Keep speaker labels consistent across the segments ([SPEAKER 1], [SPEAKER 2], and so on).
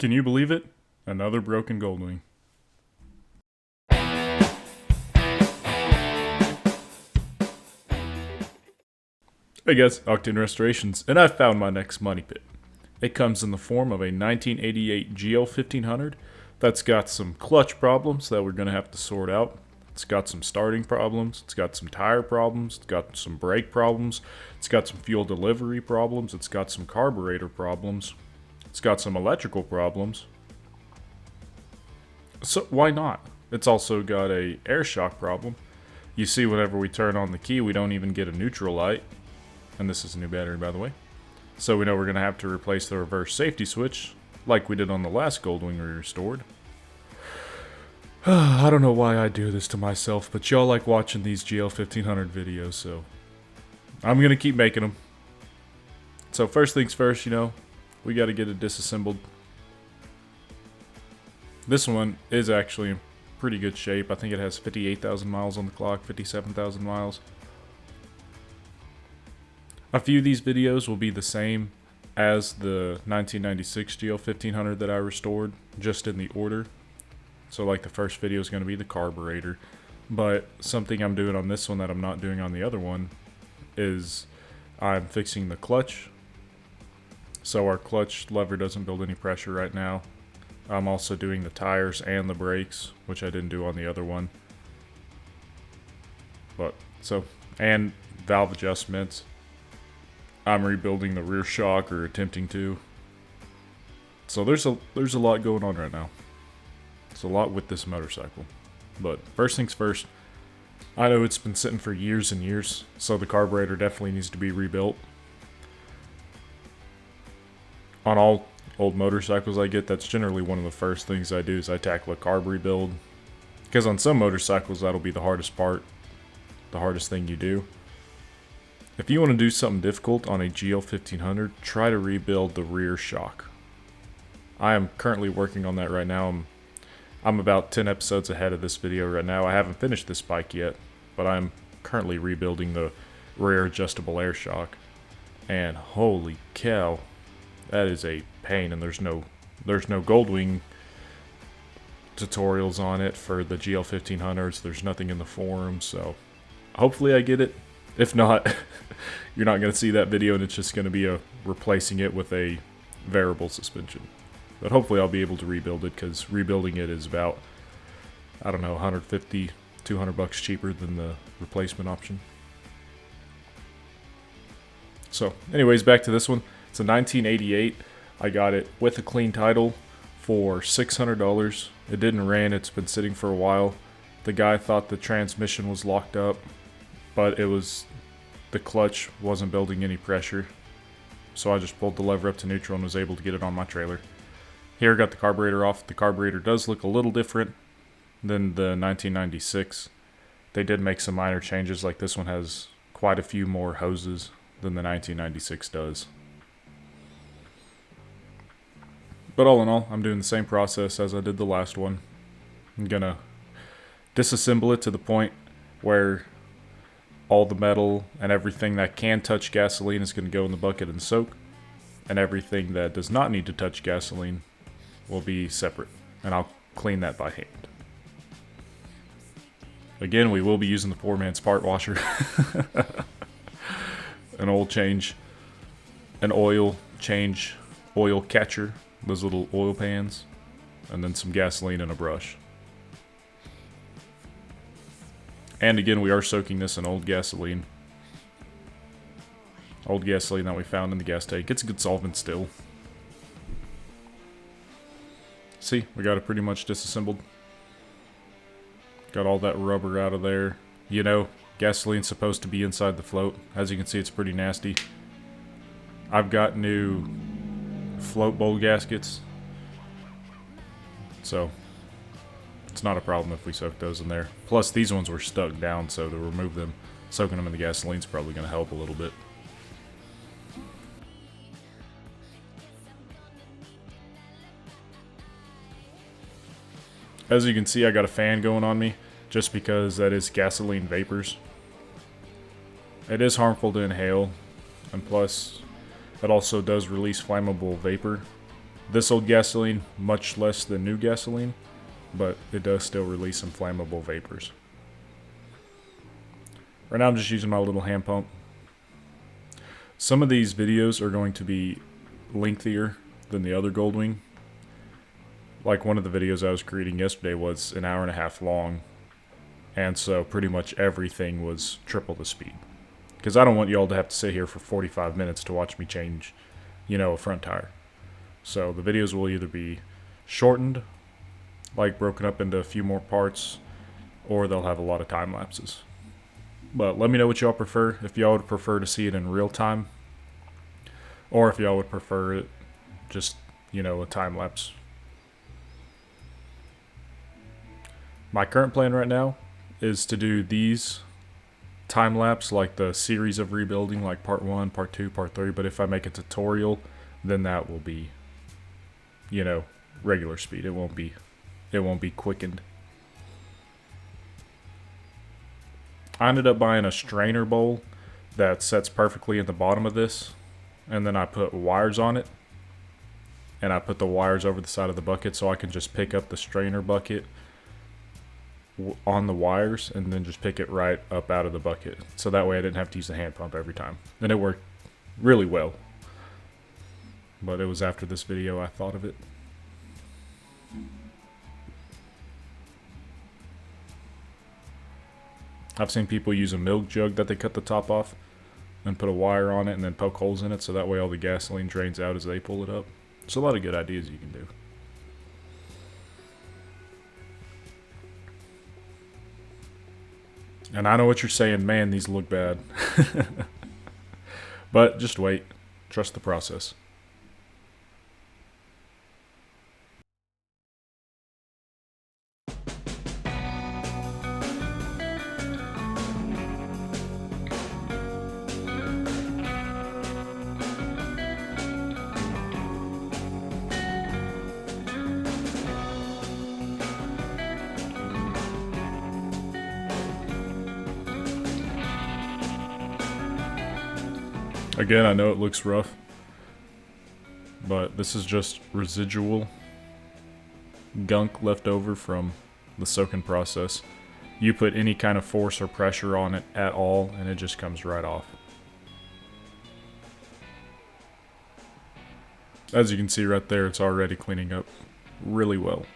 [SPEAKER 1] Can you believe it? Another broken Goldwing. Hey guys, Octane Restorations, and I found my next money pit. It comes in the form of a 1988 GL1500 that's got some clutch problems that we're going to have to sort out. It's got some starting problems, it's got some tire problems, it's got some brake problems, it's got some fuel delivery problems, it's got some carburetor problems, it's got some electrical problems. So why not? It's also got a air shock problem. You see, whenever we turn on the key, we don't even get a neutral light. And this is a new battery, by the way. So we know we're going to have to replace the reverse safety switch, like we did on the last Goldwing we restored. I don't know why I do this to myself, but y'all like watching these GL1500 videos, so I'm going to keep making them. So first things first, we got to get it disassembled. This one is actually in pretty good shape. I think it has 58,000 miles on the clock, 57,000 miles. A few of these videos will be the same as the 1996 GL1500 that I restored, just in the order. So like the first video is going to be the carburetor, but something I'm doing on this one that I'm not doing on the other one is I'm fixing the clutch. So our clutch lever doesn't build any pressure right now. I'm also doing the tires and the brakes, which I didn't do on the other one. And valve adjustments. I'm rebuilding the rear shock, or attempting to. So there's a lot going on right now. It's a lot with this motorcycle. But first things first, I know it's been sitting for years and years, so the carburetor definitely needs to be rebuilt. On all old motorcycles I get, that's generally one of the first things I do, is I tackle a carb rebuild. Because on some motorcycles that'll be the hardest part, the hardest thing you do. If you want to do something difficult on a GL1500, try to rebuild the rear shock. I am currently working on that right now. I'm about 10 episodes ahead of this video right now. I haven't finished this bike yet, but I'm currently rebuilding the rear adjustable air shock. And holy cow, that is a pain, and there's no Goldwing tutorials on it for the GL1500s. There's nothing in the forum, so hopefully I get it. If not, you're not going to see that video, and it's just going to be replacing it with a variable suspension. But hopefully I'll be able to rebuild it, because rebuilding it is about, I don't know, 150, 200 bucks cheaper than the replacement option. So anyways, back to this one. It's a 1988. I got it with a clean title for $600. It didn't ran. It's been sitting for a while. The guy thought the transmission was locked up, but the clutch wasn't building any pressure. So I just pulled the lever up to neutral and was able to get it on my trailer. Here, got the carburetor off. The carburetor does look a little different than the 1996. They did make some minor changes, like this one has quite a few more hoses than the 1996 does. But all in all, I'm doing the same process as I did the last one. I'm gonna disassemble it to the point where all the metal and everything that can touch gasoline is going to go in the bucket and soak, and everything that does not need to touch gasoline will be separate, and I'll clean that by hand. Again, we will be using the poor man's part washer, an oil change, an oil change, oil catcher, those little oil pans, and then some gasoline and a brush. And again, we are soaking this in old gasoline. Old gasoline that we found in the gas tank. It's a good solvent still. See, we got it pretty much disassembled. Got all that rubber out of there. Gasoline's supposed to be inside the float. As you can see, it's pretty nasty. I've got new float bowl gaskets, so it's not a problem if we soak those in there. Plus, these ones were stuck down, so to remove them, soaking them in the gasoline's probably going to help a little bit. As you can see, I got a fan going on me, just because that is gasoline vapors. It is harmful to inhale, and plus, it also does release flammable vapor. This old gasoline, much less than new gasoline, but it does still release some flammable vapors. Right now I'm just using my little hand pump. Some of these videos are going to be lengthier than the other Goldwing. Like one of the videos I was creating yesterday was an hour and a half long, and so pretty much everything was triple the speed. Because I don't want y'all to have to sit here for 45 minutes to watch me change, a front tire. So the videos will either be shortened, like broken up into a few more parts, or they'll have a lot of time lapses. But let me know what y'all prefer. If y'all would prefer to see it in real time, or if y'all would prefer it just, a time lapse. My current plan right now is to do these time lapse, like the series of rebuilding, like part 1, part 2, part 3. But if I make a tutorial, then that will be, regular speed. It won't be quickened. I ended up buying a strainer bowl that sets perfectly in the bottom of this, and then I put wires on it, and I put the wires over the side of the bucket so I can just pick up the strainer bucket on the wires and then just pick it right up out of the bucket. So that way I didn't have to use the hand pump every time. And it worked really well. But it was after this video I thought of it. I've seen people use a milk jug that they cut the top off and put a wire on it and then poke holes in it so that way all the gasoline drains out as they pull it up. There's a lot of good ideas you can do. And I know what you're saying, man, these look bad. But just wait. Trust the process. Again, I know it looks rough, but this is just residual gunk left over from the soaking process. You put any kind of force or pressure on it at all, and it just comes right off. As you can see right there, it's already cleaning up really well.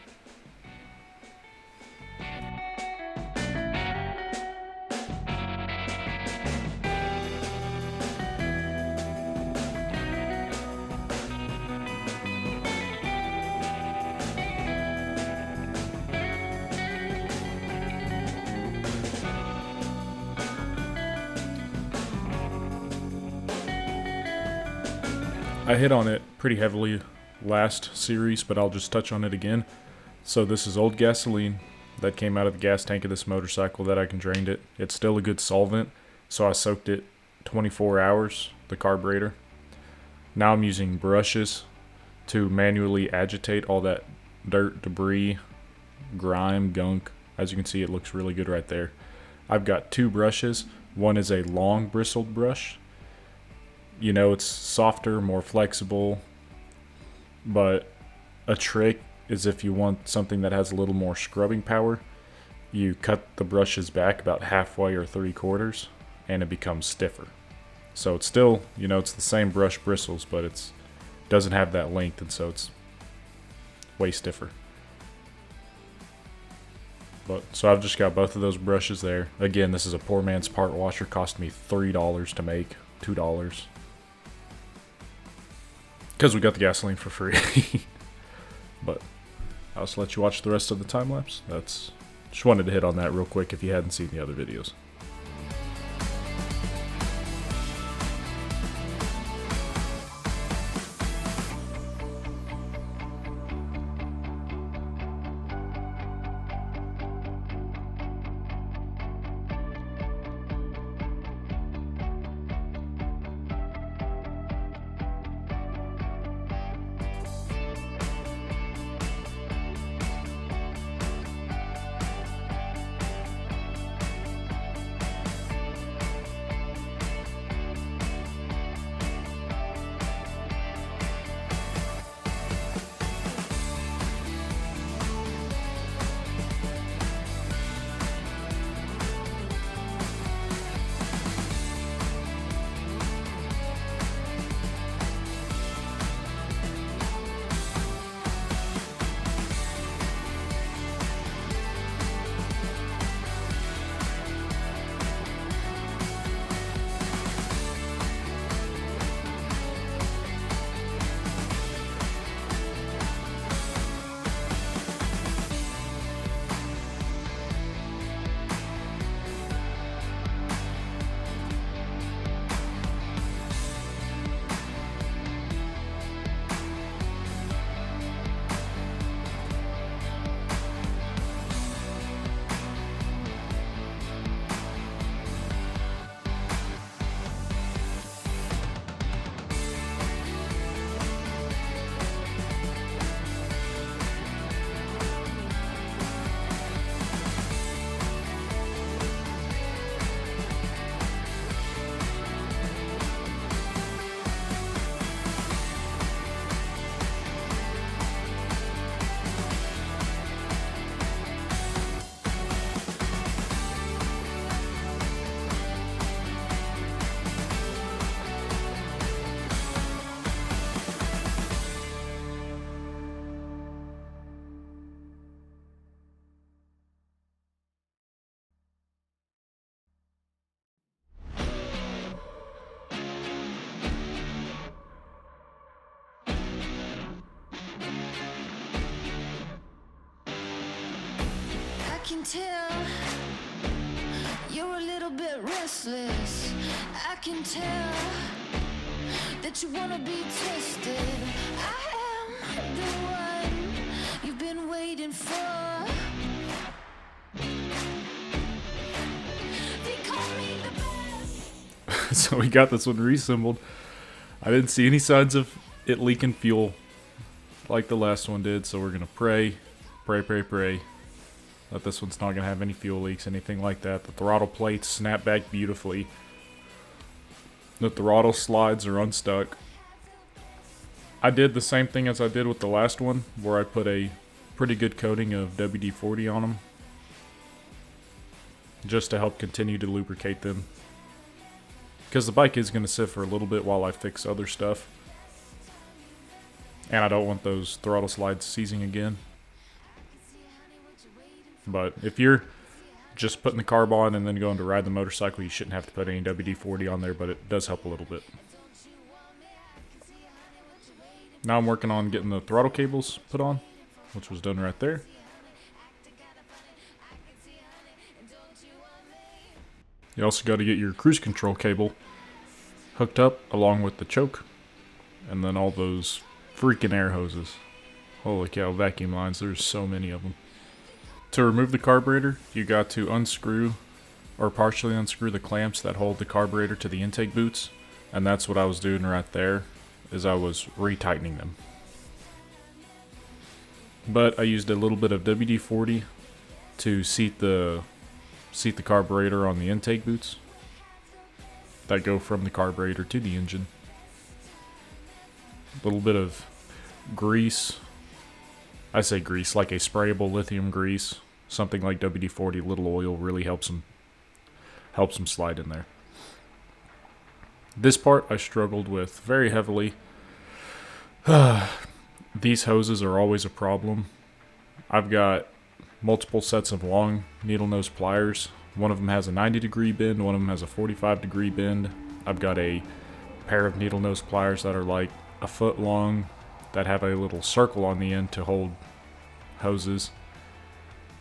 [SPEAKER 1] I hit on it pretty heavily last series, but I'll just touch on it again. So this is old gasoline that came out of the gas tank of this motorcycle that I can drained it. It's still a good solvent, so I soaked it 24 hours, the carburetor. Now I'm using brushes to manually agitate all that dirt, debris, grime, gunk. As you can see, it looks really good right there. I've got two brushes. One is a long bristled brush. It's softer, more flexible, but a trick is if you want something that has a little more scrubbing power, you cut the brushes back about halfway or 3/4 and it becomes stiffer. So it's still, it's the same brush bristles, but it doesn't have that length, and so it's way stiffer. So I've just got both of those brushes there. Again, this is a poor man's part washer, cost me $3 to make, $2. Because we got the gasoline for free. But I'll just let you watch the rest of the time lapse. Just wanted to hit on that real quick if you hadn't seen the other videos.
[SPEAKER 2] can tell you're a little bit restless. I can tell that you wanna be tested. I am the one you've been waiting for. They call me the best.
[SPEAKER 1] So we got this one reassembled. I didn't see any signs of it leaking fuel like the last one did, so we're gonna pray that this one's not gonna have any fuel leaks, anything like that. The throttle plates snap back beautifully. The throttle slides are unstuck. I did the same thing as I did with the last one, where I put a pretty good coating of WD-40 on them, just to help continue to lubricate them. Because the bike is gonna sit for a little bit while I fix other stuff. And I don't want those throttle slides seizing again. But if you're just putting the carb on and then going to ride the motorcycle, you shouldn't have to put any WD-40 on there, but it does help a little bit. Now I'm working on getting the throttle cables put on, which was done right there. You also got to get your cruise control cable hooked up along with the choke, and then all those freaking air hoses. Holy cow, vacuum lines, there's so many of them. To remove the carburetor, you got to unscrew or partially unscrew the clamps that hold the carburetor to the intake boots, and that's what I was doing right there, is I was retightening them. But I used a little bit of WD-40 to seat the carburetor on the intake boots that go from the carburetor to the engine. A little bit of grease. I say grease, like a sprayable lithium grease. Something like WD-40, little oil really helps them slide in there. This part I struggled with very heavily. These hoses are always a problem. I've got multiple sets of long needle nose pliers. One of them has a 90-degree bend, one of them has a 45-degree bend. I've got a pair of needle nose pliers that are like a foot long that have a little circle on the end to hold hoses.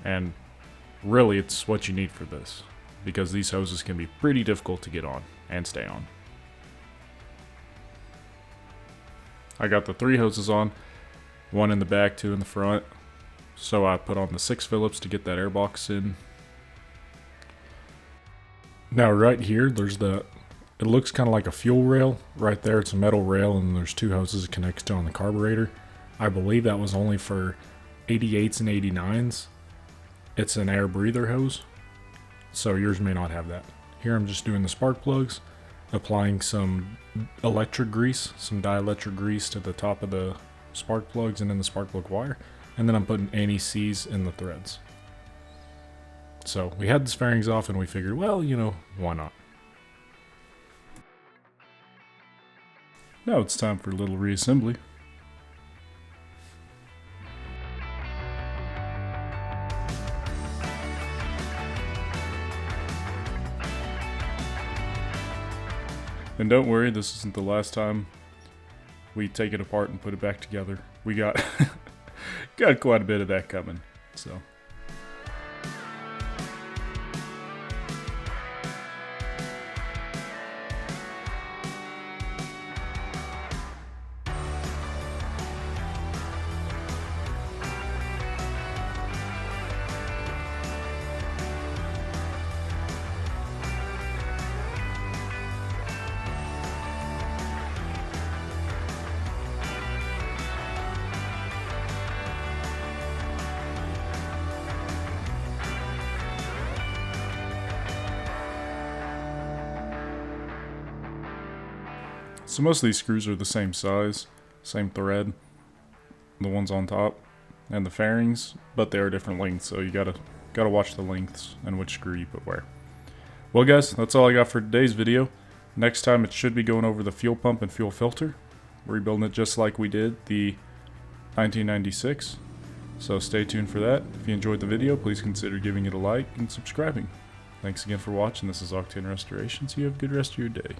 [SPEAKER 1] And really, it's what you need for this, because these hoses can be pretty difficult to get on and stay on. I got the 3 hoses on, one in the back, 2 in the front. So I put on the 6 Phillips to get that airbox in. Now right here, it looks kind of like a fuel rail. Right there, it's a metal rail, and there's 2 hoses it connects to on the carburetor. I believe that was only for 88s and 89s. It's an air breather hose, so yours may not have that. Here I'm just doing the spark plugs, applying some electric grease, some dielectric grease to the top of the spark plugs and then the spark plug wire, and then I'm putting anti-seize in the threads. So we had the fairings off and we figured, well, why not? Now it's time for a little reassembly. And don't worry, this isn't the last time we take it apart and put it back together. We got quite a bit of that coming, so. So most of these screws are the same size, same thread, the ones on top, and the fairings, but they are different lengths, so you gotta watch the lengths and which screw you put where. Well guys, that's all I got for today's video. Next time it should be going over the fuel pump and fuel filter, rebuilding it just like we did the 1996. So stay tuned for that. If you enjoyed the video, please consider giving it a like and subscribing. Thanks again for watching. This is Octane Restorations. You have a good rest of your day.